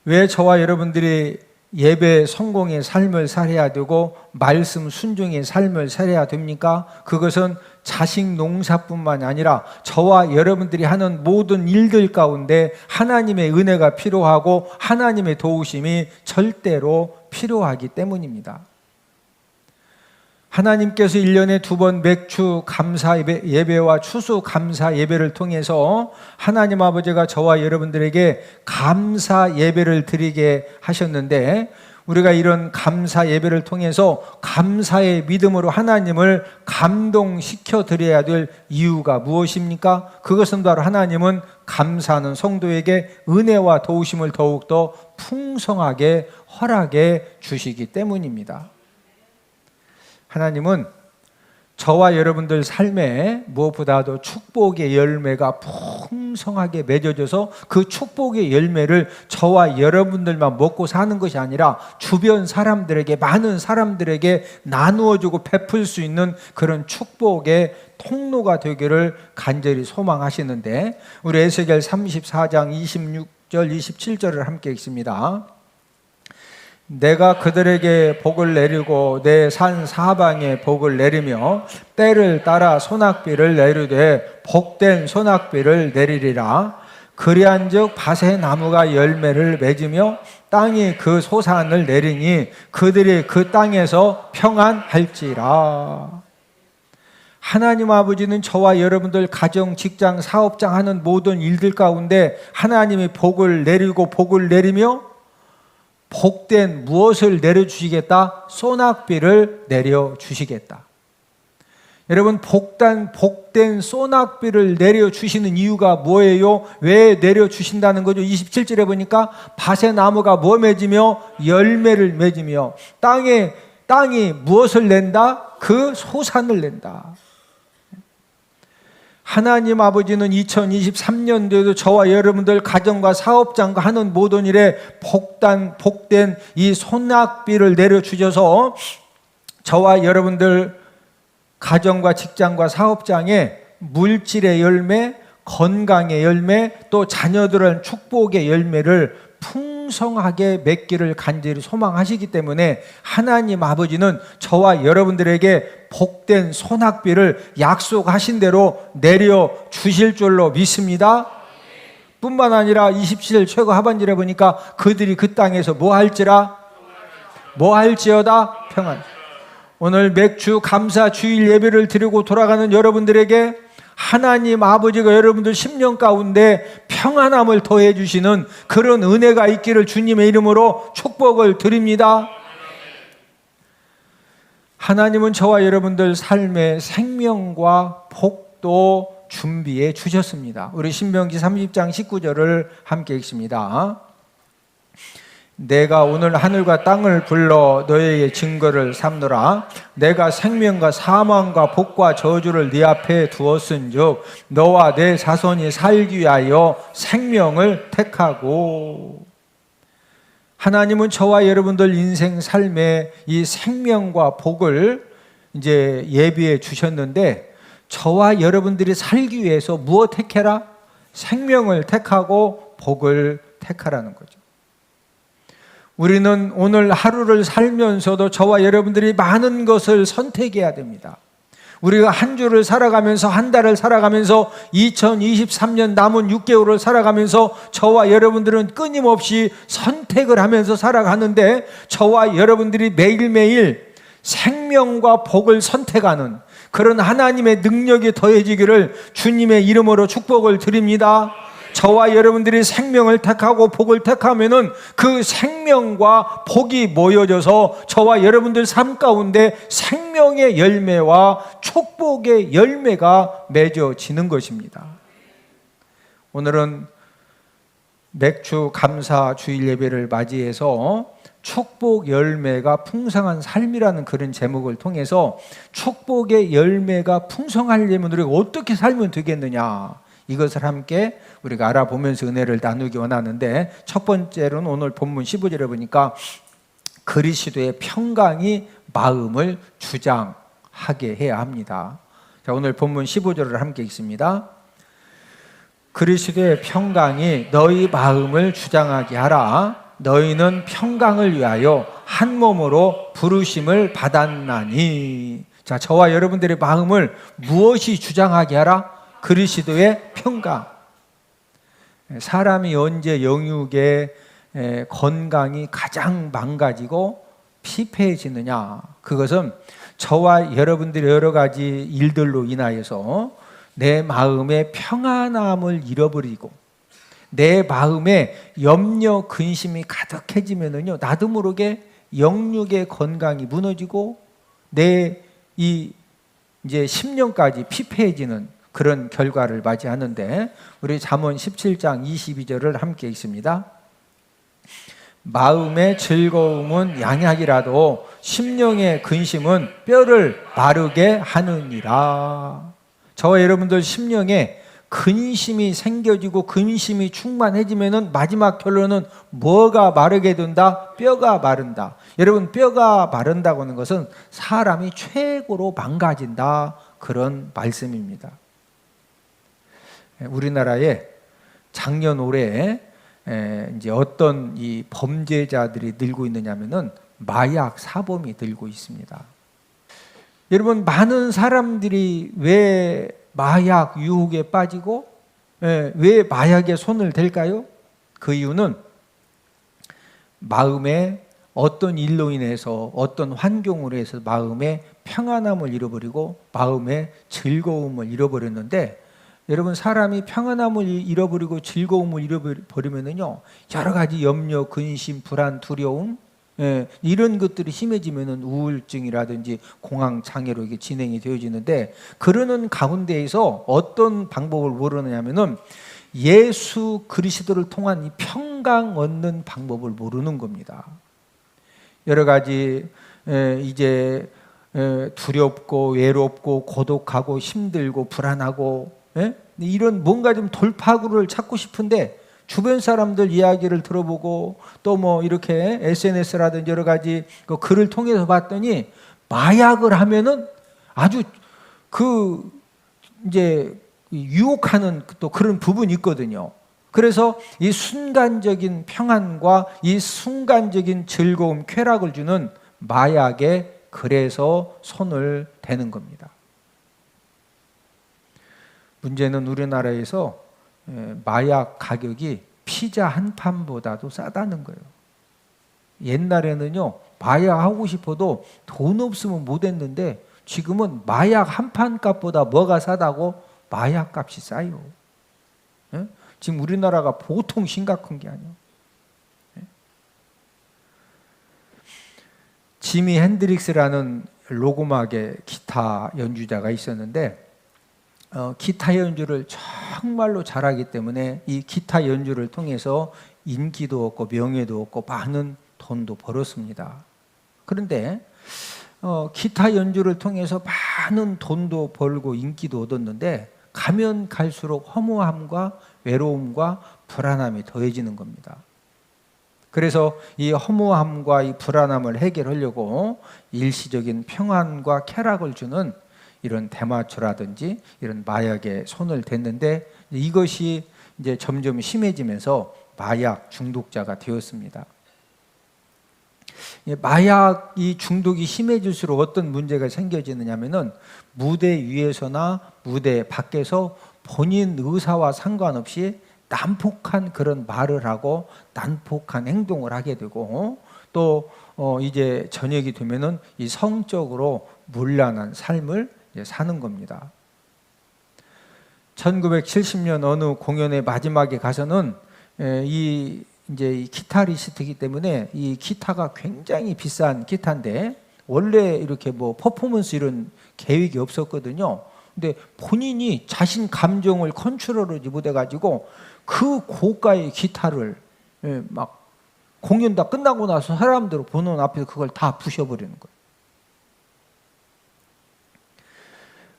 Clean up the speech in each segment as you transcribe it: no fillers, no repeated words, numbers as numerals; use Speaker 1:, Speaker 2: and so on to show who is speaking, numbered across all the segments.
Speaker 1: 왜 저와 여러분들이 예배 성공의 삶을 살아야 되고 말씀 순종의 삶을 살아야 됩니까? 그것은 자식 농사뿐만 아니라 저와 여러분들이 하는 모든 일들 가운데 하나님의 은혜가 필요하고 하나님의 도우심이 절대로 필요하기 때문입니다. 하나님께서 1년에 2번 맥주 감사 예배와 추수 감사 예배를 통해서 하나님 아버지가 저와 여러분들에게 감사 예배를 드리게 하셨는데, 우리가 이런 감사 예배를 통해서 감사의 믿음으로 하나님을 감동시켜 드려야 될 이유가 무엇입니까? 그것은 바로 하나님은 감사하는 성도에게 은혜와 도우심을 더욱더 풍성하게 허락해 주시기 때문입니다. 하나님은 저와 여러분들 삶에 무엇보다도 축복의 열매가 풍성하게 맺어져서 그 축복의 열매를 저와 여러분들만 먹고 사는 것이 아니라 주변 사람들에게, 많은 사람들에게 나누어주고 베풀 수 있는 그런 축복의 통로가 되기를 간절히 소망하시는데, 우리 에스겔 34장 26절 27절을 함께 읽습니다. 내가 그들에게 복을 내리고 내 산 사방에 복을 내리며 때를 따라 소낙비를 내리되 복된 소낙비를 내리리라. 그리한즉 밭의 나무가 열매를 맺으며 땅이 그 소산을 내리니 그들이 그 땅에서 평안할지라. 하나님 아버지는 저와 여러분들 가정, 직장, 사업장 하는 모든 일들 가운데 하나님이 복을 내리고 복을 내리며 복된 무엇을 내려주시겠다? 소낙비를 내려주시겠다. 여러분, 복된 소낙비를 내려주시는 이유가 뭐예요? 왜 내려주신다는 거죠? 27절에 보니까 밭의 나무가 뭐 맺으며 열매를 맺으며 땅이 무엇을 낸다? 그 소산을 낸다. 하나님 아버지는 2023년도에도 저와 여러분들 가정과 사업장과 하는 모든 일에 복된 이 소낙비를 내려주셔서 저와 여러분들 가정과 직장과 사업장에 물질의 열매, 건강의 열매, 또 자녀들은 축복의 열매를 풍성하게 맺기를 간절히 소망하시기 때문에 하나님 아버지는 저와 여러분들에게 복된 소낙비를 약속하신 대로 내려주실 줄로 믿습니다. 뿐만 아니라 27절 최고 하반절에 보니까 그들이 그 땅에서 뭐 할지어다 평안. 오늘 맥주 감사 주일 예배를 드리고 돌아가는 여러분들에게 하나님 아버지가 여러분들 10년 가운데 평안함을 더해 주시는 그런 은혜가 있기를 주님의 이름으로 축복을 드립니다. 하나님은 저와 여러분들 삶의 생명과 복도 준비해 주셨습니다. 우리 신명기 30장 19절을 함께 읽습니다. 내가 오늘 하늘과 땅을 불러 너에게 증거를 삼노라. 내가 생명과 사망과 복과 저주를 네 앞에 두었은즉 너와 내 자손이 살기 위하여 생명을 택하고. 하나님은 저와 여러분들 인생 삶에 이 생명과 복을 이제 예비해 주셨는데, 저와 여러분들이 살기 위해서 무엇 택해라? 생명을 택하고 복을 택하라는 거죠. 우리는 오늘 하루를 살면서도 저와 여러분들이 많은 것을 선택해야 됩니다. 우리가 한 주를 살아가면서, 한 달을 살아가면서, 2023년 남은 6개월을 살아가면서 저와 여러분들은 끊임없이 선택을 하면서 살아가는데, 저와 여러분들이 매일매일 생명과 복을 선택하는 그런 하나님의 능력이 더해지기를 주님의 이름으로 축복을 드립니다. 저와 여러분들이 생명을 택하고 복을 택하면은 그 생명과 복이 모여져서 저와 여러분들 삶 가운데 생명의 열매와 축복의 열매가 맺어지는 것입니다. 오늘은 맥주 감사 주일 예배를 맞이해서 축복 열매가 풍성한 삶이라는 그런 제목을 통해서 축복의 열매가 풍성하려면 우리가 어떻게 살면 되겠느냐, 이것을 함께 우리가 알아보면서 은혜를 나누기 원하는데, 첫 번째로는 오늘 본문 15절에 보니까 그리스도의 평강이 마음을 주장하게 해야 합니다. 자, 오늘 본문 15절을 함께 읽습니다. 그리스도의 평강이 너희 마음을 주장하게 하라. 너희는 평강을 위하여 한 몸으로 부르심을 받았나니. 자, 저와 여러분들의 마음을 무엇이 주장하게 하라? 그리스도의 평강. 사람이 언제 영육의 건강이 가장 망가지고 피폐해지느냐? 그것은 저와 여러분들의 여러 가지 일들로 인하여서 내 마음의 평안함을 잃어버리고 내 마음에 염려, 근심이 가득해지면은요, 나도 모르게 영육의 건강이 무너지고 내 이제 10년까지 피폐해지는 그런 결과를 맞이하는데, 우리 잠언 17장 22절을 함께 읽습니다. 마음의 즐거움은 양약이라도 심령의 근심은 뼈를 마르게 하느니라. 저와 여러분들 심령에 근심이 생겨지고 근심이 충만해지면은 마지막 결론은 뭐가 마르게 된다? 뼈가 마른다. 여러분, 뼈가 마른다고 하는 것은 사람이 최고로 망가진다, 그런 말씀입니다. 우리나라에 작년 올해 이제 어떤 이 범죄자들이 늘고 있느냐면은 마약 사범이 늘고 있습니다. 여러분, 많은 사람들이 왜 마약 유혹에 빠지고 왜 마약에 손을 댈까요? 그 이유는 마음에 어떤 일로 인해서 어떤 환경으로 해서 마음의 평안함을 잃어버리고 마음의 즐거움을 잃어버렸는데, 여러분, 사람이 평안함을 잃어버리고 즐거움을 잃어버리면은요, 여러 가지 염려, 근심, 불안, 두려움, 이런 것들이 심해지면은 우울증이라든지 공황 장애로 이게 진행이 되어지는데, 그러는 가운데에서 어떤 방법을 모르느냐면은 예수 그리스도를 통한 이 평강 얻는 방법을 모르는 겁니다. 여러 가지 이제 두렵고 외롭고 고독하고 힘들고 불안하고 이런 뭔가 좀 돌파구를 찾고 싶은데, 주변 사람들 이야기를 들어보고 또 뭐 이렇게 SNS라든지 여러 가지 그 글을 통해서 봤더니 마약을 하면은 아주 그 이제 유혹하는 또 그런 부분이 있거든요. 그래서 이 순간적인 평안과 이 순간적인 즐거움, 쾌락을 주는 마약에 그래서 손을 대는 겁니다. 문제는 우리나라에서 마약 가격이 피자 한 판보다도 싸다는 거예요. 옛날에는요, 마약 하고 싶어도 돈 없으면 못 했는데, 지금은 마약 한 판 값보다 뭐가 싸다고? 마약 값이 싸요. 지금 우리나라가 보통 심각한 게 아니에요. 지미 핸드릭스라는 로그막의 기타 연주자가 있었는데, 기타 연주를 정말로 잘하기 때문에 이 기타 연주를 통해서 인기도 얻고 명예도 얻고 많은 돈도 벌었습니다. 그런데 기타 연주를 통해서 많은 돈도 벌고 인기도 얻었는데, 가면 갈수록 허무함과 외로움과 불안함이 더해지는 겁니다. 그래서 이 허무함과 이 불안함을 해결하려고 일시적인 평안과 쾌락을 주는 이런 대마초라든지 이런 마약에 손을 댔는데, 이것이 이제 점점 심해지면서 마약 중독자가 되었습니다. 마약이 중독이 심해질수록 어떤 문제가 생겨지느냐면은 무대 위에서나 무대 밖에서 본인 의사와 상관없이 난폭한 그런 말을 하고 난폭한 행동을 하게 되고, 또 이제 저녁이 되면은 이 성적으로 문란한 삶을 사는 겁니다. 1970년 어느 공연의 마지막에 가서는 이제 이 기타리스트이기 때문에 이 기타가 굉장히 비싼 기타인데, 원래 이렇게 뭐 퍼포먼스 이런 계획이 없었거든요. 근데 본인이 자신 감정을 컨트롤하지 못해가지고 그 고가의 기타를 막 공연 다 끝나고 나서 사람들 보는 앞에서 그걸 다 부셔버리는 거예요.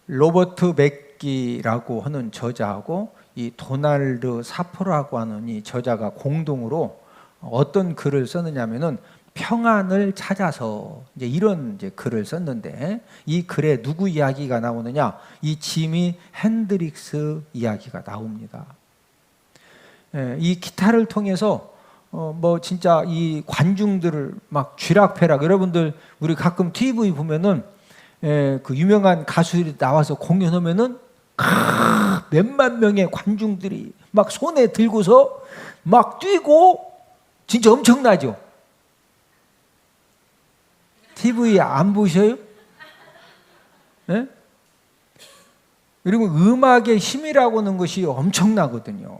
Speaker 1: 로버트 맥기라고 하는 저자하고 이 도널드 사포라고 하는 이 저자가 공동으로 어떤 글을 썼느냐면은 평안을 찾아서 이제 이런 이제 글을 썼는데, 이 글에 누구 이야기가 나오느냐? 이 지미 핸드릭스 이야기가 나옵니다. 이 기타를 통해서 뭐 진짜 이 관중들을 막 쥐락펴락, 여러분들 우리 가끔 TV 보면은 그 유명한 가수들이 나와서 공연하면은 몇만 명의 관중들이 막 손에 들고서 막 뛰고 진짜 엄청나죠. TV 안 보셔요? 네? 그리고 음악의 힘이라고 하는 것이 엄청나거든요.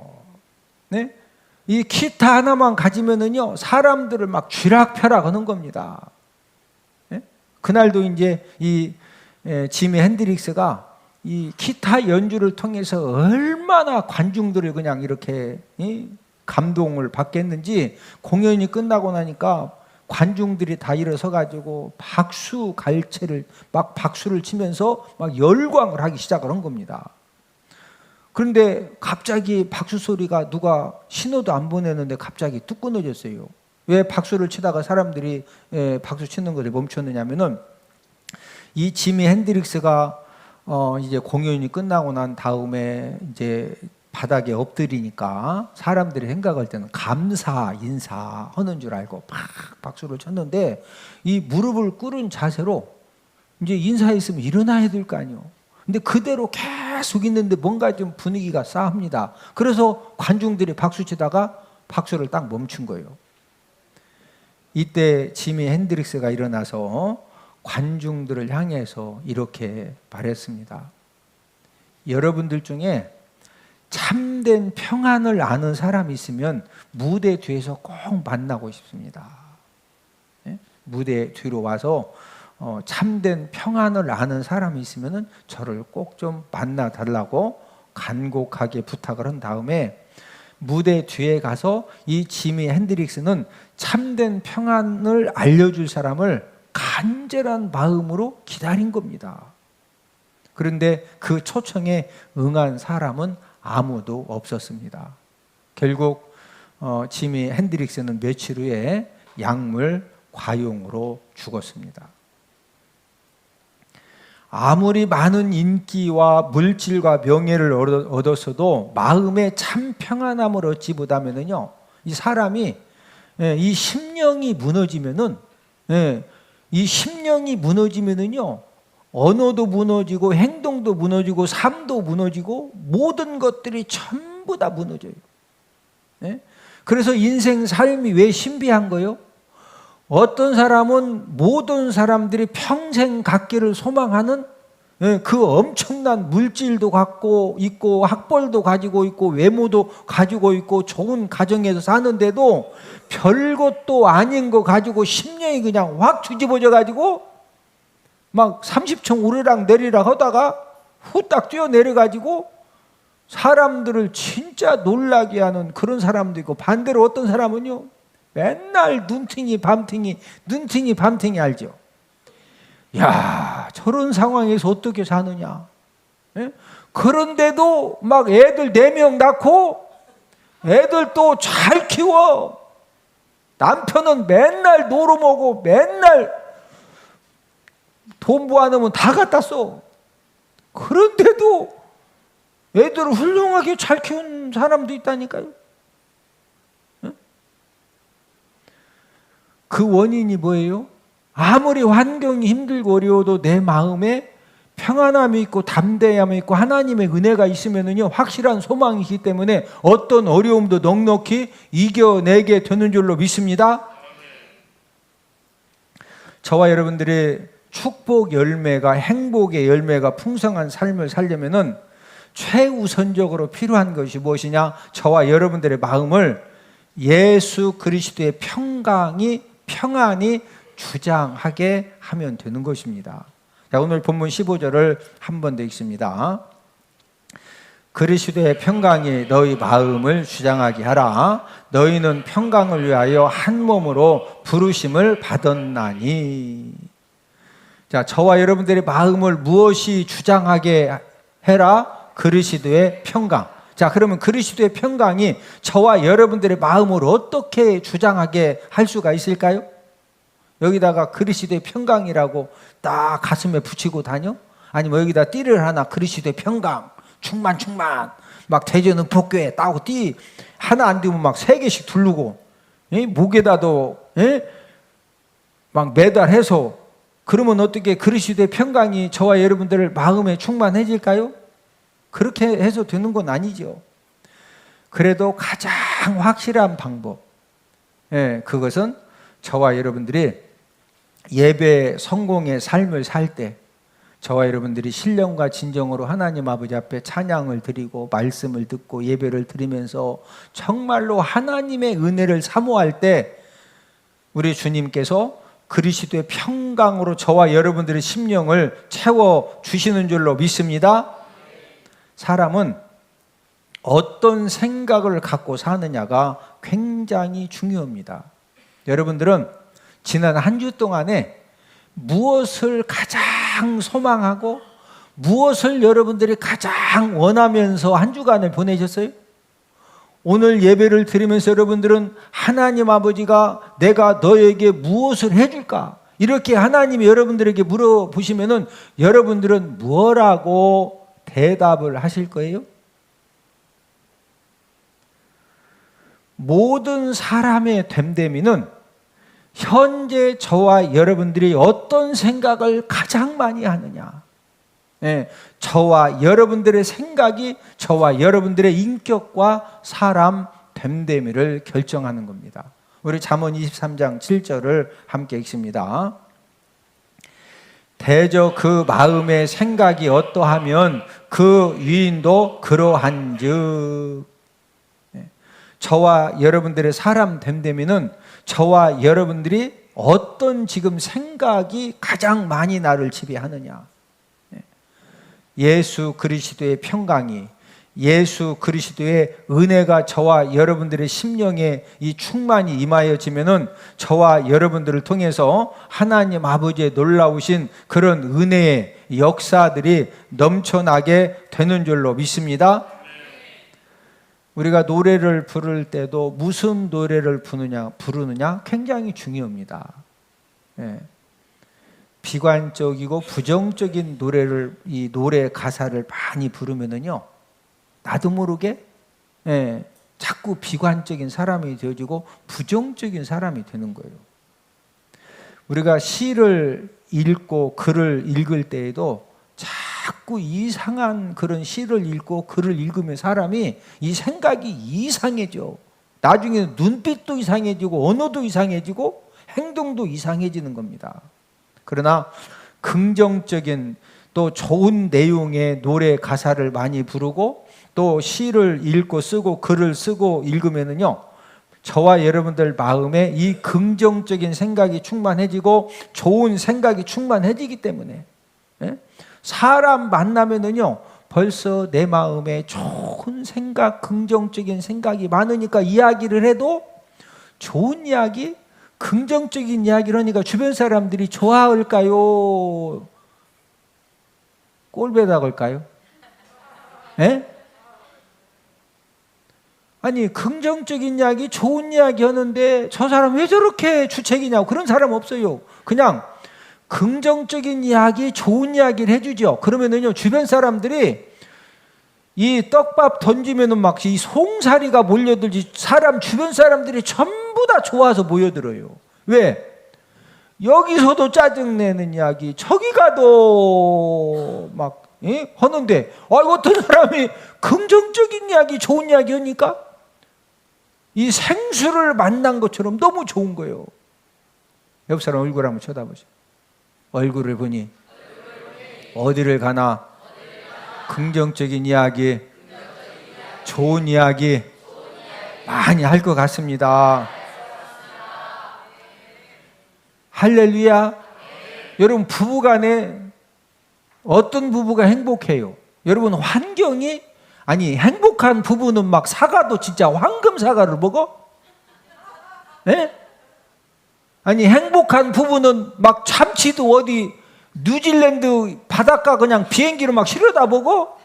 Speaker 1: 네? 이 기타 하나만 가지면은요, 사람들을 막 쥐락펴락 하는 겁니다. 네? 그날도 이제 이 지미 핸드릭스가 이 기타 연주를 통해서 얼마나 관중들을 그냥 이렇게 감동을 받겠는지, 공연이 끝나고 나니까 관중들이 다 일어서 가지고 박수 갈채를 막 박수를 치면서 막 열광을 하기 시작을 한 겁니다. 그런데 갑자기 박수 소리가, 누가 신호도 안 보내는데 갑자기 뚝 끊어졌어요. 왜 박수를 치다가 사람들이 박수 치는 것을 멈췄느냐면은, 이 지미 핸드릭스가 이제 공연이 끝나고 난 다음에 이제 바닥에 엎드리니까 사람들이 생각할 때는 감사 인사하는 줄 알고 팍 박수를 쳤는데, 이 무릎을 꿇은 자세로 이제 인사했으면 일어나야 될 거 아니에요. 근데 그대로 계속 있는데 뭔가 좀 분위기가 싸합니다. 그래서 관중들이 박수 치다가 박수를 딱 멈춘 거예요. 이때 지미 핸드릭스가 일어나서 관중들을 향해서 이렇게 말했습니다. 여러분들 중에 참된 평안을 아는 사람이 있으면 무대 뒤에서 꼭 만나고 싶습니다. 네? 무대 뒤로 와서 참된 평안을 아는 사람이 있으면 저를 꼭 좀 만나 달라고 간곡하게 부탁을 한 다음에, 무대 뒤에 가서 이 지미 핸드릭스는 참된 평안을 알려줄 사람을 간절한 마음으로 기다린 겁니다. 그런데 그 초청에 응한 사람은 아무도 없었습니다. 결국 지미 핸드릭스는 며칠 후에 약물 과용으로 죽었습니다. 아무리 많은 인기와 물질과 명예를 얻었어도 마음의 참 평안함을 얻지 못하면은요, 이 사람이 이 심령이 무너지면은, 이 심령이 무너지면은요, 언어도 무너지고 행동도 무너지고 삶도 무너지고 모든 것들이 전부 다 무너져요. 그래서 인생 삶이 왜 신비한 거예요? 어떤 사람은 모든 사람들이 평생 갖기를 소망하는 그 엄청난 물질도 갖고 있고 학벌도 가지고 있고 외모도 가지고 있고 좋은 가정에서 사는데도 별것도 아닌 거 가지고 심령이 그냥 확 뒤집어져 가지고 막 30층 오르락 내리락 하다가 후딱 뛰어내려 가지고 사람들을 진짜 놀라게 하는 그런 사람도 있고, 반대로 어떤 사람은요, 맨날 눈팅이 밤팅이 알죠? 야, 저런 상황에서 어떻게 사느냐? 그런데도 막 애들 4명 낳고 애들 또 잘 키워. 남편은 맨날 노름하고 맨날 돈 모아놓으면 다 갖다 써. 그런데도 애들을 훌륭하게 잘 키운 사람도 있다니까요. 그 원인이 뭐예요? 아무리 환경이 힘들고 어려워도 내 마음에 평안함이 있고 담대함이 있고 하나님의 은혜가 있으면은요, 확실한 소망이 있기 때문에 어떤 어려움도 넉넉히 이겨내게 되는 줄로 믿습니다. 저와 여러분들의 축복 열매가, 행복의 열매가 풍성한 삶을 살려면은 최우선적으로 필요한 것이 무엇이냐? 저와 여러분들의 마음을 예수 그리스도의 평안이 주장하게 하면 되는 것입니다. 자, 오늘 본문 15절을 한 번 더 읽습니다. 그리스도의 평강이 너희 마음을 주장하게 하라. 너희는 평강을 위하여 한 몸으로 부르심을 받았나니. 자, 저와 여러분들의 마음을 무엇이 주장하게 해라? 그리스도의 평강. 자, 그러면 그리스도의 평강이 저와 여러분들의 마음을 어떻게 주장하게 할 수가 있을까요? 여기다가 그리스도의 평강이라고 딱 가슴에 붙이고 다녀? 아니면 여기다 띠를 하나, 그리스도의 평강, 충만 막 대전은 복교에 따고 띠 하나 안 되면 막 3개씩 두르고, 목에다도 막 매달해서 그러면 어떻게 그리스도의 평강이 저와 여러분들 마음에 충만해질까요? 그렇게 해서 되는 건 아니죠. 그래도 가장 확실한 방법, 그것은 저와 여러분들이 예배 성공의 삶을 살 때 저와 여러분들이 신령과 진정으로 하나님 아버지 앞에 찬양을 드리고 말씀을 듣고 예배를 드리면서 정말로 하나님의 은혜를 사모할 때 우리 주님께서 그리스도의 평강으로 저와 여러분들의 심령을 채워주시는 줄로 믿습니다. 사람은 어떤 생각을 갖고 사느냐가 굉장히 중요합니다. 여러분들은 지난 한 주 동안에 무엇을 가장 소망하고 무엇을 여러분들이 가장 원하면서 한 주간을 보내셨어요? 오늘 예배를 드리면서 여러분들은 하나님 아버지가 내가 너에게 무엇을 해줄까? 이렇게 하나님이 여러분들에게 물어보시면은 여러분들은 뭐라고 대답을 하실 거예요? 모든 사람의 됨됨이는 현재 저와 여러분들이 어떤 생각을 가장 많이 하느냐, 저와 여러분들의 생각이 저와 여러분들의 인격과 사람 됨됨이를 결정하는 겁니다. 우리 잠언 23장 7절을 함께 읽습니다. 대저 그 마음의 생각이 어떠하면 그 유인도 그러한즉. 저와 여러분들의 사람 됨됨이는 저와 여러분들이 어떤 지금 생각이 가장 많이 나를 지배하느냐. 예수 그리스도의 평강이, 예수 그리스도의 은혜가 저와 여러분들의 심령에 이 충만이 임하여지면은 저와 여러분들을 통해서 하나님 아버지의 놀라우신 그런 은혜의 역사들이 넘쳐나게 되는 줄로 믿습니다. 우리가 노래를 부를 때도 무슨 노래를 부르느냐 굉장히 중요합니다. 비관적이고 부정적인 노래를, 이 노래 가사를 많이 부르면은요, 나도 모르게 자꾸 비관적인 사람이 되어지고 부정적인 사람이 되는 거예요. 우리가 시를 읽고 글을 읽을 때에도 자꾸 이상한 그런 시를 읽고 글을 읽으면 사람이 이 생각이 이상해져. 나중에 눈빛도 이상해지고 언어도 이상해지고 행동도 이상해지는 겁니다. 그러나 긍정적인 또 좋은 내용의 노래 가사를 많이 부르고 또 시를 읽고 쓰고 글을 쓰고 읽으면은요, 저와 여러분들 마음에 이 긍정적인 생각이 충만해지고 좋은 생각이 충만해지기 때문에 사람 만나면은요 벌써 내 마음에 좋은 생각, 긍정적인 생각이 많으니까 이야기를 해도 좋은 이야기, 긍정적인 이야기를 하니까 주변 사람들이 좋아할까요? 꼴배다 걸까요? 아니, 긍정적인 이야기, 좋은 이야기 하는데 저 사람 왜 저렇게 주책이냐고, 그런 사람 없어요. 그냥 긍정적인 이야기, 좋은 이야기를 해주죠. 그러면은요, 주변 사람들이 이 떡밥 던지면은 막 이 송사리가 몰려들지, 사람, 주변 사람들이 전부 다 좋아서 모여들어요. 왜? 여기서도 짜증내는 이야기, 저기 가도 막 하는데, 어떤 사람이 긍정적인 이야기, 좋은 이야기 하니까 이 생수를 만난 것처럼 너무 좋은 거예요. 옆 사람 얼굴 한번 쳐다보세요. 얼굴을 보니 어디를 가나 긍정적인 이야기, 좋은 이야기 많이 할 것 같습니다. 할렐루야. 여러분, 부부간에 어떤 부부가 행복해요? 여러분, 환경이, 아니, 행복한 부부는 막 사과도 진짜 황금 사과를 먹어? 아니, 행복한 부부는 막 참치도 어디 뉴질랜드 바닷가 그냥 비행기로 막 실어다 보고,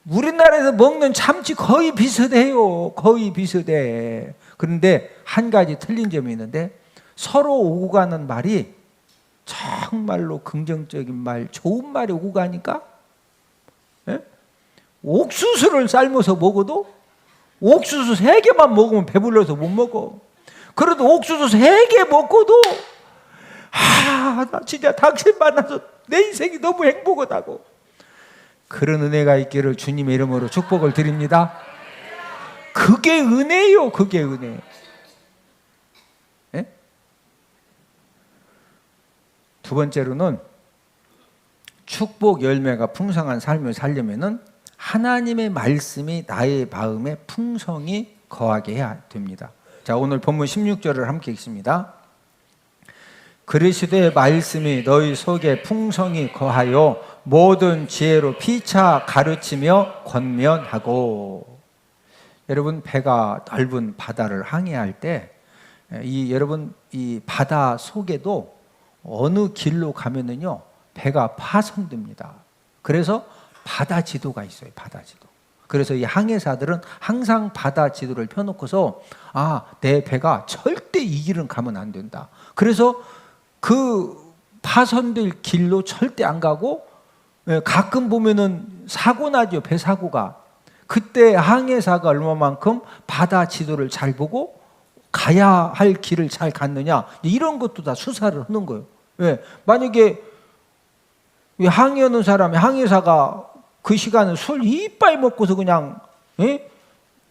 Speaker 1: 우리나라에서 먹는 참치 거의 비슷해요. 거의 비슷해. 그런데 한 가지 틀린 점이 있는데, 서로 오고 가는 말이 정말로 긍정적인 말, 좋은 말이 오고 가니까 옥수수를 삶아서 먹어도 옥수수 3개만 먹으면 배불러서 못 먹어. 그래도 옥수수 3개 먹고도 나 진짜 당신 만나서 내 인생이 너무 행복하다고. 그런 은혜가 있기를 주님의 이름으로 축복을 드립니다. 그게 은혜요. 그게 은혜. 예? 두 번째로는 축복 열매가 풍성한 삶을 살려면은 하나님의 말씀이 나의 마음에 풍성히 거하게 해야 됩니다. 자, 오늘 본문 16절을 함께 읽습니다. 그리스도의 말씀이 너희 속에 풍성히 거하여 모든 지혜로 피차 가르치며 권면하고. 여러분, 배가 넓은 바다를 항해할 때 여러분 이 바다 속에도 어느 길로 가면은요 배가 파손됩니다. 그래서 바다 지도가 있어요. 바다 지도. 그래서 이 항해사들은 항상 바다 지도를 펴놓고서 내 배가 절대 이 길은 가면 안 된다. 그래서 그 파손될 길로 절대 안 가고, 가끔 보면은 사고 나죠. 배 사고가. 그때 항해사가 얼마만큼 바다 지도를 잘 보고 가야 할 길을 잘 갔느냐, 이런 것도 다 수사를 하는 거예요. 왜? 만약에 항해하는 사람이, 항해사가 그 시간에 술 이빨 먹고서 그냥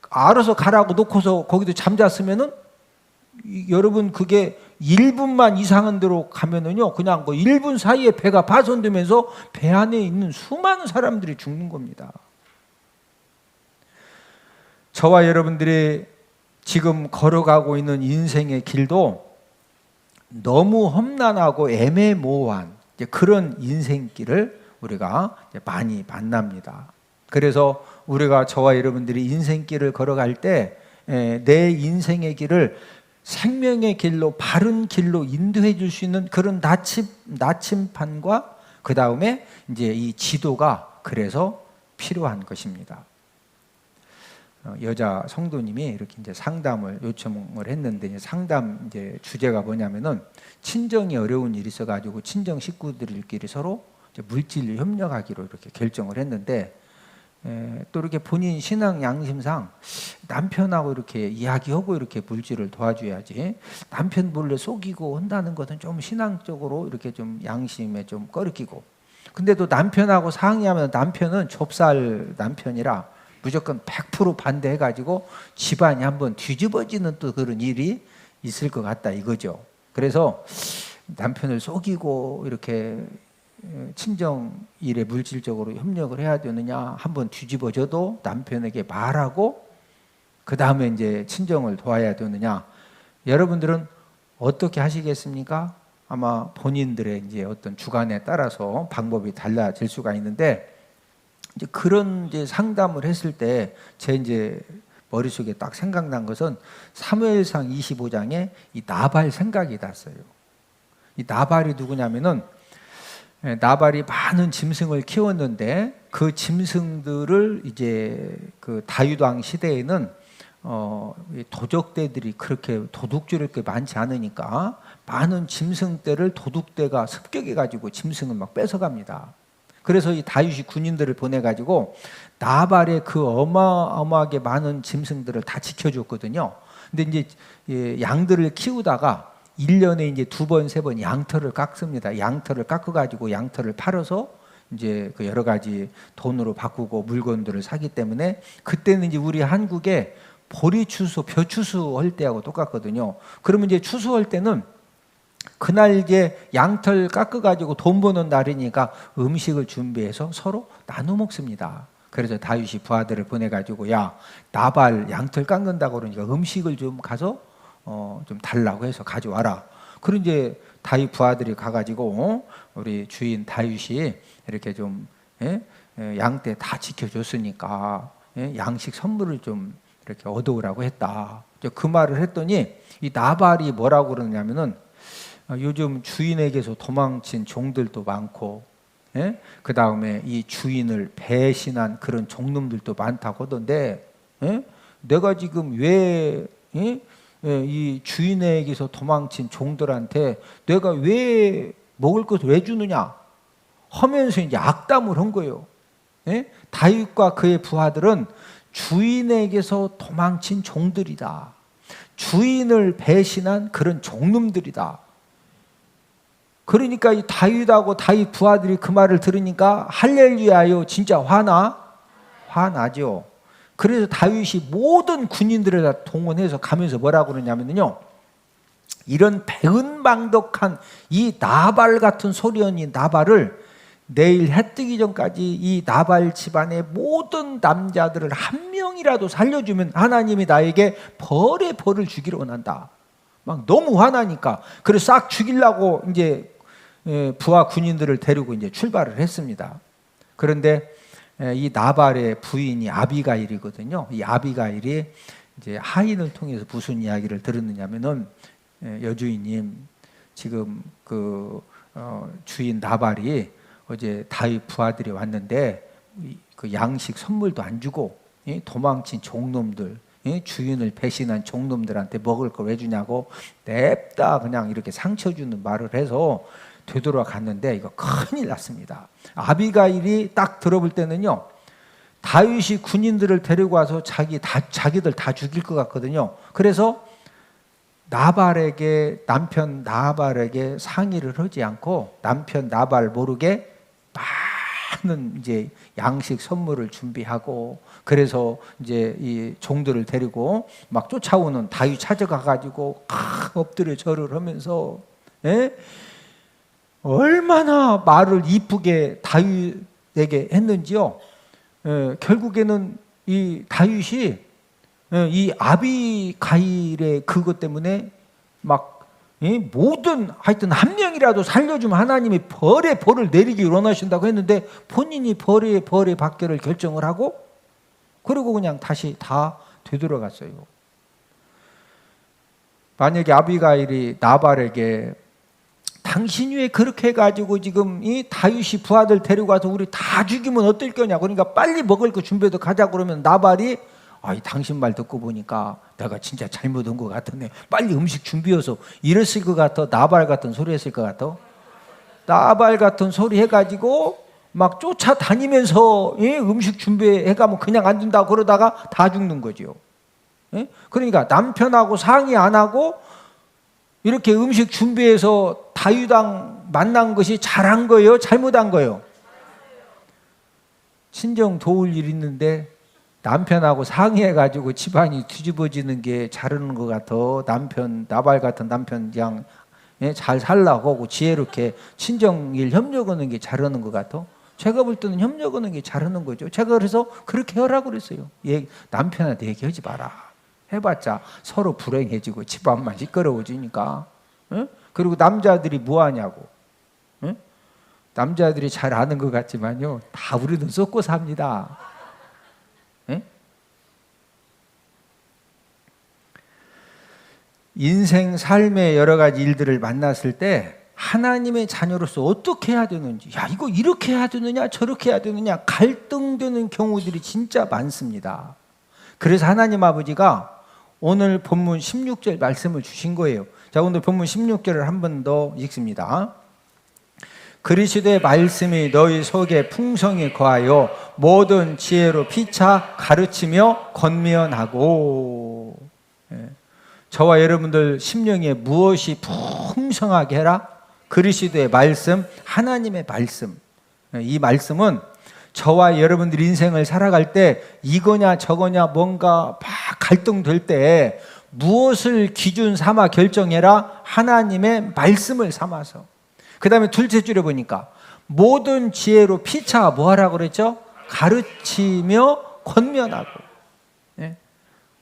Speaker 1: 알아서 가라고 놓고서 거기도 잠잤으면은, 여러분 그게 1분만 이상한 데로 가면은요 그냥 1분 사이에 배가 파손되면서 배 안에 있는 수많은 사람들이 죽는 겁니다. 저와 여러분들이 지금 걸어가고 있는 인생의 길도 너무 험난하고 애매모호한 그런 인생길을 우리가 많이 만납니다. 그래서 우리가, 저와 여러분들이 인생길을 걸어갈 때 내 인생의 길을 생명의 길로, 바른 길로 인도해 줄 수 있는 그런 나침판과 그 다음에 이제 이 지도가 그래서 필요한 것입니다. 여자 성도님이 이렇게 이제 상담을 요청을 했는데, 이제 상담 이제 주제가 뭐냐면은 친정이 어려운 일이 있어가지고 친정 식구들끼리 서로 이제 물질 협력하기로 이렇게 결정을 했는데, 또 이렇게 본인 신앙 양심상 남편하고 이렇게 이야기하고 이렇게 물질을 도와줘야지, 남편 몰래 속이고 한다는 것은 좀 신앙적으로 이렇게 좀 양심에 좀 꺼리끼고, 근데 또 남편하고 상의하면 남편은 좁쌀 남편이라 무조건 100% 반대해가지고 집안이 한번 뒤집어지는 또 그런 일이 있을 것 같다 이거죠. 그래서 남편을 속이고 이렇게 친정 일에 물질적으로 협력을 해야 되느냐, 한번 뒤집어져도 남편에게 말하고 그 다음에 이제 친정을 도와야 되느냐, 여러분들은 어떻게 하시겠습니까? 아마 본인들의 이제 어떤 주관에 따라서 방법이 달라질 수가 있는데, 이제 그런 이제 상담을 했을 때 제 이제 머릿속에 딱 생각난 것은 사무엘상 25장에 이 나발 생각이 났어요. 이 나발이 누구냐면은, 나발이 많은 짐승을 키웠는데 그 짐승들을 이제 그 다윗 왕 시대에는 도적대들이 그렇게 도둑질할 게 많지 않으니까 많은 짐승떼를 도둑대가 습격해 가지고 짐승을 막 뺏어갑니다. 그래서 이 다윗이 군인들을 보내 가지고 나발의 그 어마어마하게 많은 짐승들을 다 지켜줬거든요. 근데 이제 양들을 키우다가 1년에 이제 2번, 3번 양털을 깎습니다. 양털을 깎아가지고 양털을 팔아서 이제 그 여러 가지 돈으로 바꾸고 물건들을 사기 때문에, 그때는 이제 우리 한국에 보리 추수, 벼 추수할 때하고 똑같거든요. 그러면 이제 추수할 때는 그날 이제 양털 깎아가지고 돈 버는 날이니까 음식을 준비해서 서로 나눠 먹습니다. 그래서 다윗이 부하들을 보내가지고, 야, 나발 양털 깎는다고 그러니까 음식을 좀 가서 좀 달라고 해서 가져와라. 그리고 이제 다윗 부하들이 가가지고 우리 주인 다윗이 이렇게 좀 양떼 다 지켜줬으니까 양식 선물을 좀 이렇게 얻어오라고 했다. 그 말을 했더니 이 나발이 뭐라고 그러냐면은, 요즘 주인에게서 도망친 종들도 많고, 그 다음에 이 주인을 배신한 그런 종놈들도 많다고 하던데, 내가 지금 왜 이 주인에게서 도망친 종들한테 내가 왜 먹을 것을 왜 주느냐 하면서 이제 악담을 한 거예요. 다윗과 그의 부하들은 주인에게서 도망친 종들이다. 주인을 배신한 그런 종놈들이다. 그러니까 이 다윗하고 다윗 부하들이 그 말을 들으니까 할렐루야요, 진짜 화나죠. 그래서 다윗이 모든 군인들을 다 동원해서 가면서 뭐라고 그러냐면요, 이런 배은망덕한 이 나발 같은 소련이 나발을 내일 해 뜨기 전까지 이 나발 집안의 모든 남자들을 한 명이라도 살려주면 하나님이 나에게 벌을 주기를 원한다. 막 너무 화나니까 그래서 싹 죽이려고 이제 부하 군인들을 데리고 이제 출발을 했습니다. 그런데 이 나발의 부인이 아비가일이거든요. 이 아비가일이 이제 하인을 통해서 무슨 이야기를 들었느냐면은, 여주인님, 지금 그 주인 나발이 어제 다윗 부하들이 왔는데 그 양식 선물도 안 주고 도망친 종놈들, 주인을 배신한 종놈들한테 먹을 걸 왜 주냐고 냅다 그냥 이렇게 상처 주는 말을 해서 되돌아갔는데 이거 큰일 났습니다. 아비가일이 딱 들어볼 때는요, 다윗이 군인들을 데리고 와서 자기들 다 죽일 것 같거든요. 그래서 남편 나발에게 상의를 하지 않고 남편 나발 모르게 많은 이제 양식 선물을 준비하고, 그래서 이제 이 종들을 데리고 막 쫓아오는 다윗 찾아가 가지고 엎드려 절을 하면서, 얼마나 말을 이쁘게 다윗에게 했는지요. 결국에는 이 다윗이 이 아비가일의 그것 때문에 막 모든 하여튼 한 명이라도 살려주면 하나님이 벌을 내리기 원하신다고 했는데 본인이 벌의 받기를 결정을 하고 그리고 그냥 다시 다 되돌아갔어요. 만약에 아비가일이 나발에게 당신이 왜 그렇게 해가지고 지금 이 다윗이 부하들 데리고 와서 우리 다 죽이면 어떨 거냐, 그러니까 빨리 먹을 거 준비해서 가자 그러면 나발이 당신 말 듣고 보니까 내가 진짜 잘못한 것 같으네, 빨리 음식 준비해서 이랬을 것 같아. 나발 같은 소리 했을 것 같아. 나발 같은 소리 해가지고 막 쫓아다니면서 음식 준비해가면 그냥 안 준다고 그러다가 다 죽는 거죠. 그러니까 남편하고 상의 안 하고 이렇게 음식 준비해서 다윗왕 만난 것이 잘한 거예요, 잘못한 거예요? 친정 도울 일 있는데 남편하고 상의해가지고 집안이 뒤집어지는 게 잘하는 것 같아. 나발 같은 남편 그냥 잘 살라고 하고 지혜롭게 친정일 협력하는 게 잘하는 것 같아. 제가 볼 때는 협력하는 게 잘하는 거죠. 제가 그래서 그렇게 하라고 그랬어요. 남편한테 얘기하지 마라. 해봤자 서로 불행해지고 집안만 시끄러워지니까. 그리고 남자들이 뭐 하냐고. 남자들이 잘 아는 것 같지만요, 다 우리는 쏟고 삽니다. 인생 삶의 여러 가지 일들을 만났을 때 하나님의 자녀로서 어떻게 해야 되는지, 이거 이렇게 해야 되느냐 저렇게 해야 되느냐 갈등되는 경우들이 진짜 많습니다. 그래서 하나님 아버지가 오늘 본문 16절 말씀을 주신 거예요. 자, 오늘 본문 16절을 한 번 더 읽습니다. 그리스도의 말씀이 너희 속에 풍성히 거하여 모든 지혜로 피차 가르치며 권면하고. 저와 여러분들 심령에 무엇이 풍성하게 해라? 그리스도의 말씀, 하나님의 말씀. 이 말씀은 저와 여러분들 인생을 살아갈 때 이거냐 저거냐 뭔가 막 갈등될 때 무엇을 기준 삼아 결정해라? 하나님의 말씀을 삼아서. 그 다음에 둘째 줄에 보니까 모든 지혜로 피차 뭐 하라고 그랬죠? 가르치며 권면하고.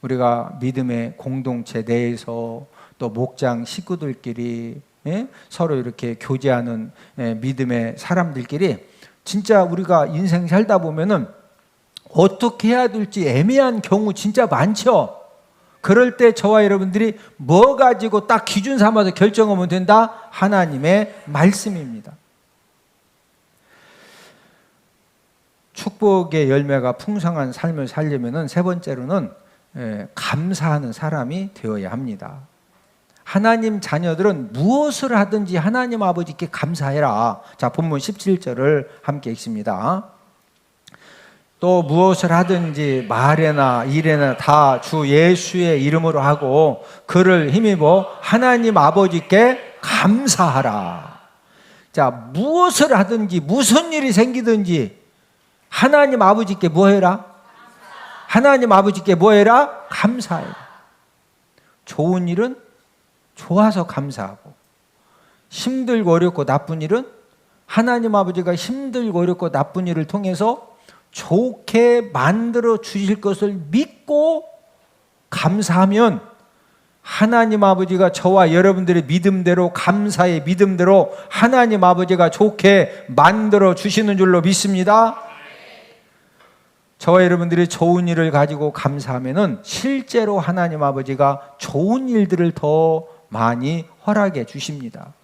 Speaker 1: 우리가 믿음의 공동체 내에서 또 목장 식구들끼리 서로 이렇게 교제하는 믿음의 사람들끼리 진짜 우리가 인생 살다 보면은 어떻게 해야 될지 애매한 경우 진짜 많죠. 그럴 때 저와 여러분들이 뭐 가지고 딱 기준 삼아서 결정하면 된다? 하나님의 말씀입니다. 축복의 열매가 풍성한 삶을 살려면은 세 번째로는 감사하는 사람이 되어야 합니다. 하나님 자녀들은 무엇을 하든지 하나님 아버지께 감사해라. 자, 본문 17절을 함께 읽습니다. 또 무엇을 하든지 말에나 일에나 다 주 예수의 이름으로 하고 그를 힘입어 하나님 아버지께 감사하라. 자, 무엇을 하든지 무슨 일이 생기든지 하나님 아버지께 뭐 해라? 하나님 아버지께 뭐 해라? 감사해라. 좋은 일은 좋아서 감사하고, 힘들고 어렵고 나쁜 일은 하나님 아버지가 힘들고 어렵고 나쁜 일을 통해서 좋게 만들어 주실 것을 믿고 감사하면 하나님 아버지가 저와 여러분들의 믿음대로, 감사의 믿음대로 하나님 아버지가 좋게 만들어 주시는 줄로 믿습니다. 저와 여러분들이 좋은 일을 가지고 감사하면은 실제로 하나님 아버지가 좋은 일들을 더 많이 허락해 주십니다.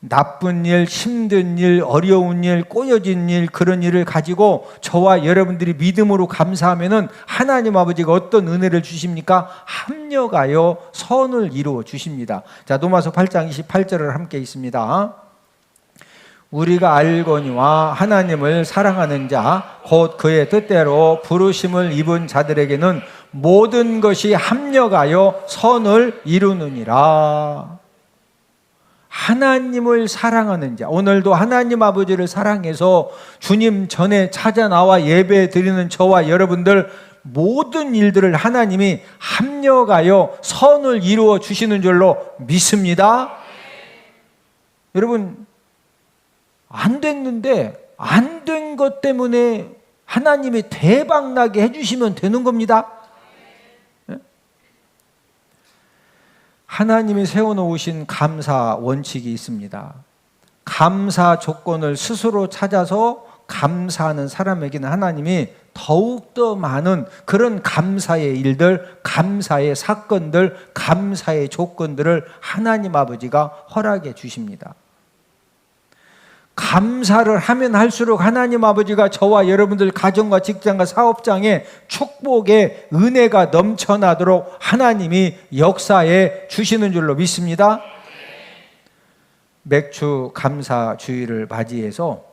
Speaker 1: 나쁜 일, 힘든 일, 어려운 일, 꼬여진 일, 그런 일을 가지고 저와 여러분들이 믿음으로 감사하면은 하나님 아버지가 어떤 은혜를 주십니까? 합력하여 선을 이루어 주십니다. 자, 로마서 8장 28절을 함께 있습니다. 우리가 알거니와 하나님을 사랑하는 자, 곧 그의 뜻대로 부르심을 입은 자들에게는 모든 것이 합력하여 선을 이루느니라. 하나님을 사랑하는 자, 오늘도 하나님 아버지를 사랑해서 주님 전에 찾아 나와 예배 드리는 저와 여러분들 모든 일들을 하나님이 합력하여 선을 이루어 주시는 줄로 믿습니다. 여러분, 안 됐는데 안 된 것 때문에 하나님이 대박나게 해주시면 되는 겁니다. 하나님이 세워놓으신 감사 원칙이 있습니다. 감사 조건을 스스로 찾아서 감사하는 사람에게는 하나님이 더욱더 많은 그런 감사의 일들, 감사의 사건들, 감사의 조건들을 하나님 아버지가 허락해 주십니다. 감사를 하면 할수록 하나님 아버지가 저와 여러분들 가정과 직장과 사업장에 축복의 은혜가 넘쳐나도록 하나님이 역사해 주시는 줄로 믿습니다. 맥주 감사 주일을 맞이해서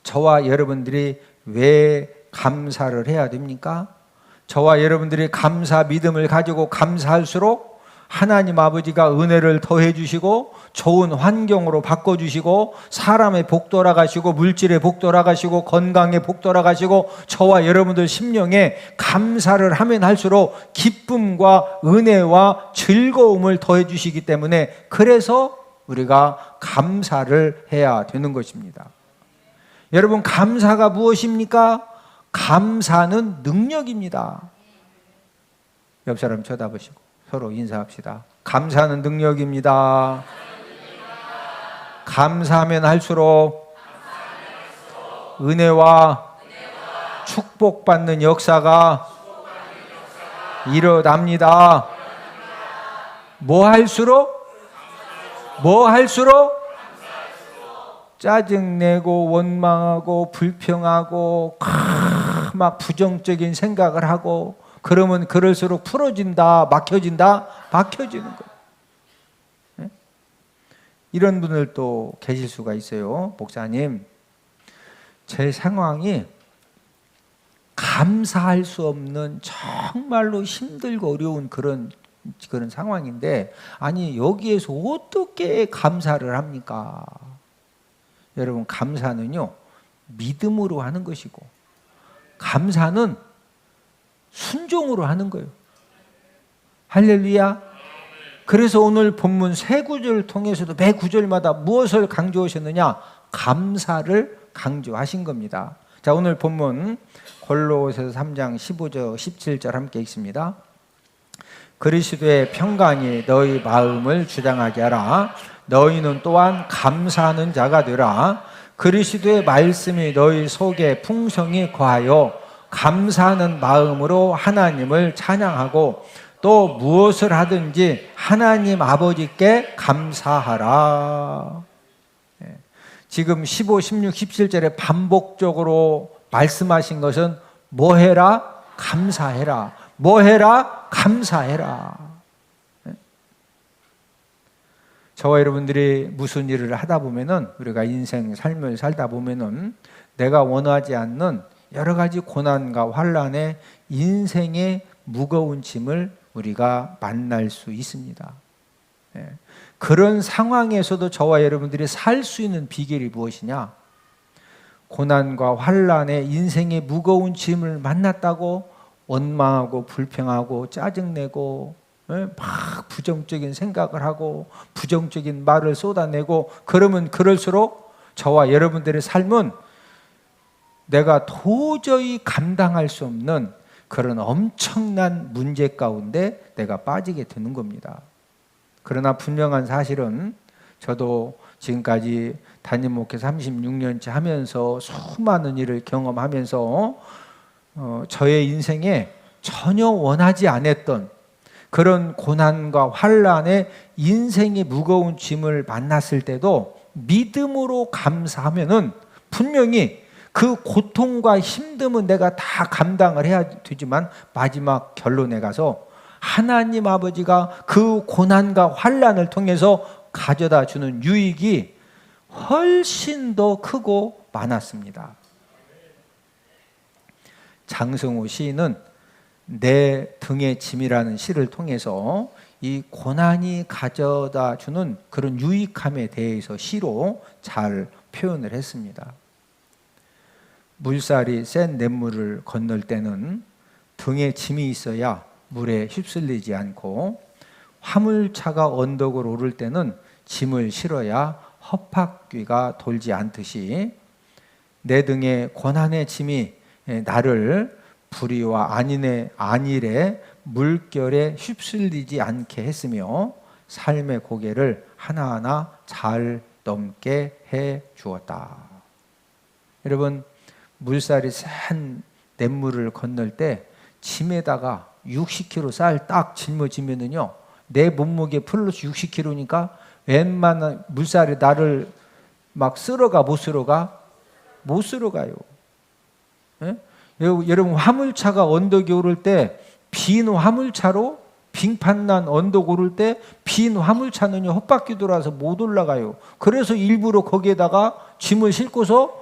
Speaker 1: 저와 여러분들이 왜 감사를 해야 됩니까? 저와 여러분들이 감사 믿음을 가지고 감사할수록 하나님 아버지가 은혜를 더해 주시고 좋은 환경으로 바꿔주시고 사람의 복 돌아가시고 물질의 복 돌아가시고 건강의 복 돌아가시고 저와 여러분들 심령에 감사를 하면 할수록 기쁨과 은혜와 즐거움을 더해 주시기 때문에 그래서 우리가 감사를 해야 되는 것입니다. 여러분, 감사가 무엇입니까? 감사는 능력입니다. 옆 사람 쳐다보시고 서로 인사합시다. 감사는 능력입니다. 감사하면 할수록 은혜와 축복받는 역사가 일어납니다. 뭐 할수록? 짜증내고 원망하고 불평하고 막 부정적인 생각을 하고 그러면 그럴수록 풀어진다, 막혀진다? 막혀지는 거예요. 네? 이런 분들도 계실 수가 있어요. 목사님, 제 상황이 감사할 수 없는 정말로 힘들고 어려운 그런 상황인데 아니 여기에서 어떻게 감사를 합니까? 여러분, 감사는요 믿음으로 하는 것이고 감사는 순종으로 하는 거예요. 할렐루야. 그래서 오늘 본문 세 구절을 통해서도 매 구절마다 무엇을 강조하셨느냐? 감사를 강조하신 겁니다. 자, 오늘 본문 골로새서 3장 15절 17절 함께 읽습니다. 그리스도의 평강이 너희 마음을 주장하게 하라. 너희는 또한 감사하는 자가 되라. 그리스도의 말씀이 너희 속에 풍성히 거하여 감사하는 마음으로 하나님을 찬양하고 또 무엇을 하든지 하나님 아버지께 감사하라. 지금 15, 16, 17절에 반복적으로 말씀하신 것은 뭐 해라? 감사해라. 뭐 해라? 감사해라. 저와 여러분들이 무슨 일을 하다 보면은 우리가 인생 삶을 살다 보면은 내가 원하지 않는 여러 가지 고난과 환난의 인생의 무거운 짐을 우리가 만날 수 있습니다. 그런 상황에서도 저와 여러분들이 살 수 있는 비결이 무엇이냐? 고난과 환난의 인생의 무거운 짐을 만났다고 원망하고 불평하고 짜증내고 막 부정적인 생각을 하고 부정적인 말을 쏟아내고 그러면 그럴수록 저와 여러분들의 삶은 내가 도저히 감당할 수 없는 그런 엄청난 문제 가운데 내가 빠지게 되는 겁니다. 그러나 분명한 사실은 저도 지금까지 담임 목회 36년째 하면서 수많은 일을 경험하면서 저의 인생에 전혀 원하지 않았던 그런 고난과 환난의 인생의 무거운 짐을 만났을 때도 믿음으로 감사하면은 분명히 그 고통과 힘듦은 내가 다 감당을 해야 되지만 마지막 결론에 가서 하나님 아버지가 그 고난과 환난을 통해서 가져다 주는 유익이 훨씬 더 크고 많았습니다. 장성호 시인은 내 등의 짐이라는 시를 통해서 이 고난이 가져다 주는 그런 유익함에 대해서 시로 잘 표현을 했습니다. 물살이 센 냇물을 건널 때는 등에 짐이 있어야 물에 휩쓸리지 않고 화물차가 언덕을 오를 때는 짐을 실어야 헛바퀴가 돌지 않듯이 내 등에 고난의 짐이 나를 불의와 안일의 물결에 휩쓸리지 않게 했으며 삶의 고개를 하나하나 잘 넘게 해 주었다. 여러분, 물살이 센 냇물을 건널 때 짐에다가 60kg 쌀 딱 짊어지면은요, 내 몸무게 플러스 60kg니까 웬만한 물살이 나를 막 쓸어가 못 쓸어가? 못 쓸어가요. 예? 여러분, 화물차가 언덕에 오를 때 빈 화물차로 빙판난 언덕 오를 때 빈 화물차는요 헛바퀴 돌아서 못 올라가요. 그래서 일부러 거기에다가 짐을 싣고서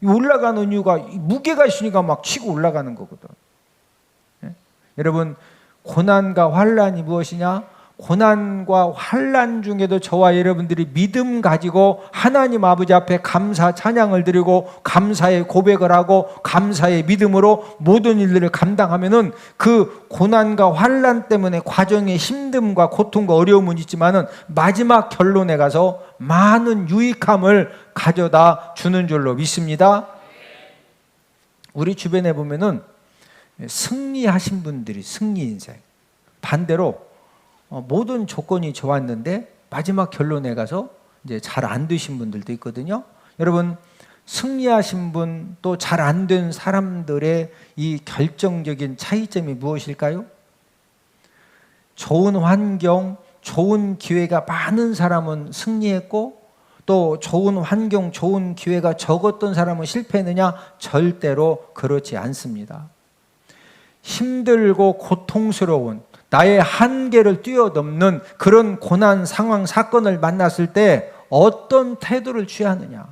Speaker 1: 올라가는 이유가 무게가 있으니까 막 치고 올라가는 거거든. 예? 여러분, 고난과 환난이 무엇이냐? 고난과 환난 중에도 저와 여러분들이 믿음 가지고 하나님 아버지 앞에 감사 찬양을 드리고 감사의 고백을 하고 감사의 믿음으로 모든 일들을 감당하면은 그 고난과 환난 때문에 과정의 힘듦과 고통과 어려움은 있지만은 마지막 결론에 가서 많은 유익함을 가져다 주는 줄로 믿습니다. 우리 주변에 보면은 승리하신 분들이 승리 인생, 반대로 모든 조건이 좋았는데 마지막 결론에 가서 이제 잘 안 되신 분들도 있거든요. 여러분, 승리하신 분 또 잘 안 된 사람들의 이 결정적인 차이점이 무엇일까요? 좋은 환경, 좋은 기회가 많은 사람은 승리했고 또 좋은 환경, 좋은 기회가 적었던 사람은 실패했느냐? 절대로 그렇지 않습니다. 힘들고 고통스러운 나의 한계를 뛰어넘는 그런 고난 상황, 사건을 만났을 때 어떤 태도를 취하느냐?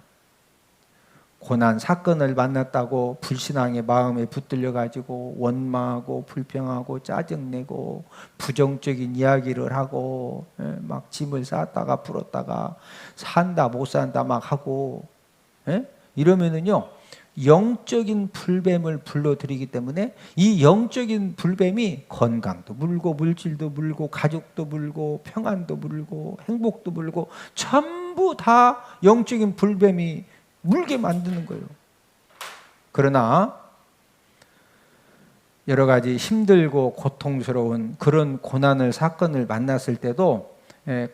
Speaker 1: 고난 사건을 만났다고 불신앙의 마음에 붙들려가지고 원망하고 불평하고 짜증내고 부정적인 이야기를 하고 막 짐을 쌓았다가 풀었다가 산다 못 산다 막 하고 이러면은요 영적인 불뱀을 불러들이기 때문에 이 영적인 불뱀이 건강도 물고 물질도 물고 가족도 물고 평안도 물고 행복도 물고 전부 다 영적인 불뱀이 물게 만드는 거예요. 그러나 여러 가지 힘들고 고통스러운 그런 고난을 사건을 만났을 때도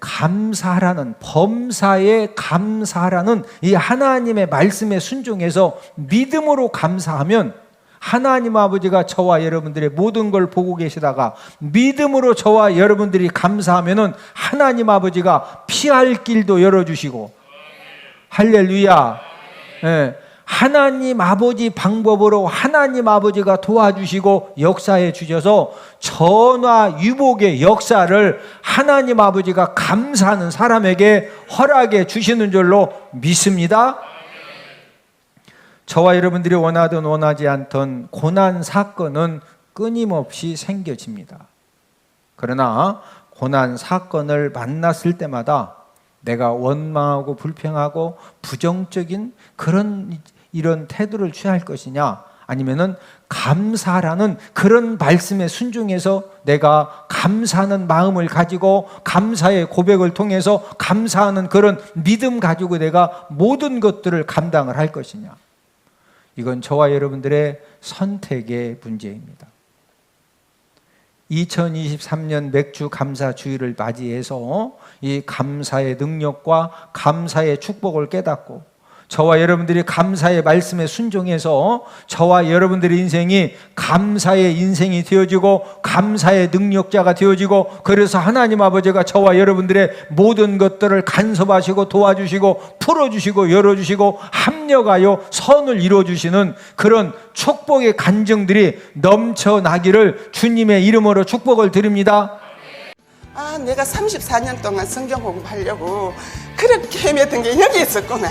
Speaker 1: 감사하라는, 범사에 감사하라는 이 하나님의 말씀에 순종해서 믿음으로 감사하면 하나님 아버지가 저와 여러분들의 모든 걸 보고 계시다가 믿음으로 저와 여러분들이 감사하면은 하나님 아버지가 피할 길도 열어주시고, 할렐루야. 하나님 아버지 방법으로 하나님 아버지가 도와주시고 역사해 주셔서 전화 유복의 역사를 하나님 아버지가 감사하는 사람에게 허락해 주시는 줄로 믿습니다. 저와 여러분들이 원하든 원하지 않던 고난 사건은 끊임없이 생겨집니다. 그러나 고난 사건을 만났을 때마다 내가 원망하고 불평하고 부정적인 이런 태도를 취할 것이냐, 아니면은 감사라는 그런 말씀에 순종해서 내가 감사하는 마음을 가지고 감사의 고백을 통해서 감사하는 그런 믿음 가지고 내가 모든 것들을 감당을 할 것이냐. 이건 저와 여러분들의 선택의 문제입니다. 2023년 맥주 감사 주일을 맞이해서 이 감사의 능력과 감사의 축복을 깨닫고 저와 여러분들이 감사의 말씀에 순종해서 저와 여러분들의 인생이 감사의 인생이 되어지고 감사의 능력자가 되어지고, 그래서 하나님 아버지가 저와 여러분들의 모든 것들을 간섭하시고 도와주시고 풀어주시고 열어주시고 합력하여 선을 이루어주시는 그런 축복의 간증들이 넘쳐나기를 주님의 이름으로 축복을 드립니다.
Speaker 2: 내가 34년 동안 성경 공부하려고 그렇게 헤맸던 게 여기 있었구나.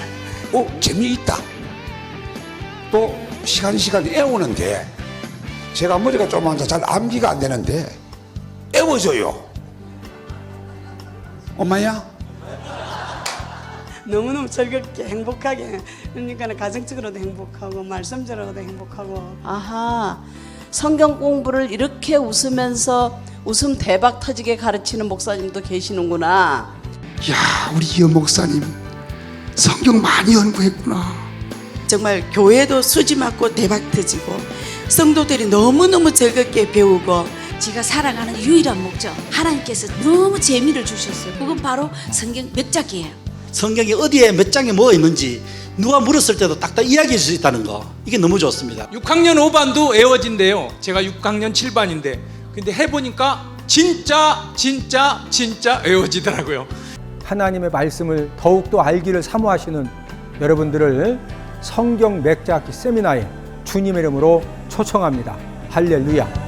Speaker 3: 재미있다. 또 시간이 애우는데 제가 머리가 조그만서 잘 암기가 안 되는데 애워져요. 엄마야?
Speaker 2: 너무너무 즐겁게 행복하게, 그러니까 가정적으로도 행복하고 말씀적으로도 행복하고.
Speaker 4: 아하, 성경 공부를 이렇게 웃으면서 웃음 대박 터지게 가르치는 목사님도 계시는구나.
Speaker 3: 야, 우리 여 목사님 성경 많이 연구했구나.
Speaker 5: 정말 교회도 수지 맞고 대박 터지고 성도들이 너무너무 즐겁게 배우고,
Speaker 6: 제가 살아가는 유일한 목적, 하나님께서 너무 재미를 주셨어요. 그건 바로 성경 몇 장이에요.
Speaker 7: 성경이 어디에 몇 장에 뭐가 있는지 누가 물었을 때도 딱딱 이야기해 줄 수 있다는 거, 이게 너무 좋습니다.
Speaker 8: 6학년 5반도 애워진대요. 제가 6학년 7반인데 근데 해보니까 진짜 애워지더라고요.
Speaker 1: 하나님의 말씀을 더욱더 알기를 사모하시는 여러분들을 성경 맥주학기 세미나에 주님의 이름으로 초청합니다. 할렐루야.